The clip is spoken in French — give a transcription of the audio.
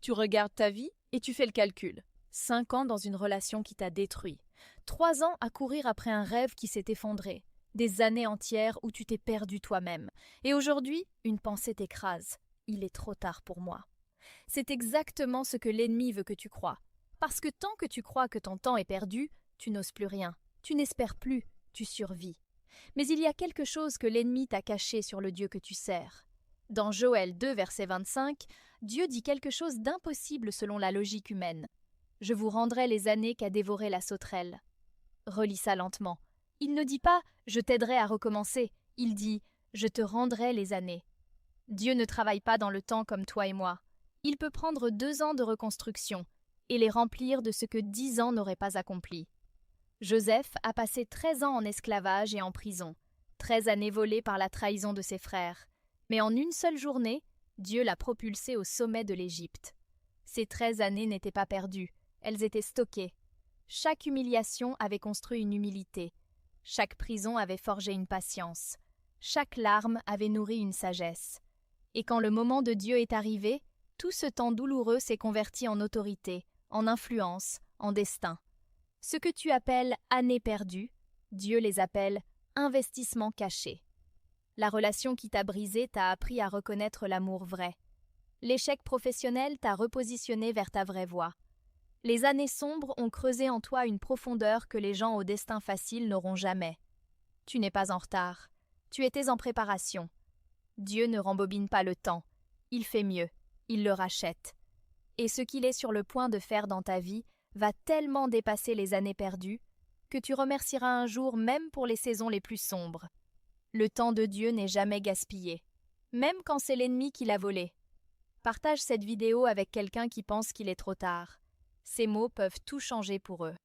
Tu regardes ta vie et tu fais le calcul. 5 ans dans une relation qui t'a détruit. 3 ans à courir après un rêve qui s'est effondré. Des années entières où tu t'es perdu toi-même. Et aujourd'hui, une pensée t'écrase. Il est trop tard pour moi. C'est exactement ce que l'ennemi veut que tu crois. Parce que tant que tu crois que ton temps est perdu, tu n'oses plus rien. Tu n'espères plus, tu survis. Mais il y a quelque chose que l'ennemi t'a caché sur le Dieu que tu sers. Dans Joël 2, verset 25, Dieu dit quelque chose d'impossible selon la logique humaine. Je vous rendrai les années qu'a dévoré la sauterelle. Relis ça lentement. Il ne dit pas « je t'aiderai à recommencer », il dit « je te rendrai les années ». Dieu ne travaille pas dans le temps comme toi et moi. Il peut prendre 2 ans de reconstruction et les remplir de ce que 10 ans n'auraient pas accompli. Joseph a passé 13 ans en esclavage et en prison, 13 années volées par la trahison de ses frères. Mais en une seule journée, Dieu l'a propulsé au sommet de l'Égypte. Ces 13 années n'étaient pas perdues, elles étaient stockées. Chaque humiliation avait construit une humilité. Chaque prison avait forgé une patience. Chaque larme avait nourri une sagesse. Et quand le moment de Dieu est arrivé, tout ce temps douloureux s'est converti en autorité, en influence, en destin. Ce que tu appelles années perdues, Dieu les appelle investissements cachés. La relation qui t'a brisé t'a appris à reconnaître l'amour vrai. L'échec professionnel t'a repositionné vers ta vraie voie. Les années sombres ont creusé en toi une profondeur que les gens au destin facile n'auront jamais. Tu n'es pas en retard. Tu étais en préparation. Dieu ne rembobine pas le temps. Il fait mieux. Il le rachète. Et ce qu'il est sur le point de faire dans ta vie va tellement dépasser les années perdues que tu remercieras un jour même pour les saisons les plus sombres. Le temps de Dieu n'est jamais gaspillé, même quand c'est l'ennemi qui l'a volé. Partage cette vidéo avec quelqu'un qui pense qu'il est trop tard. Ces mots peuvent tout changer pour eux.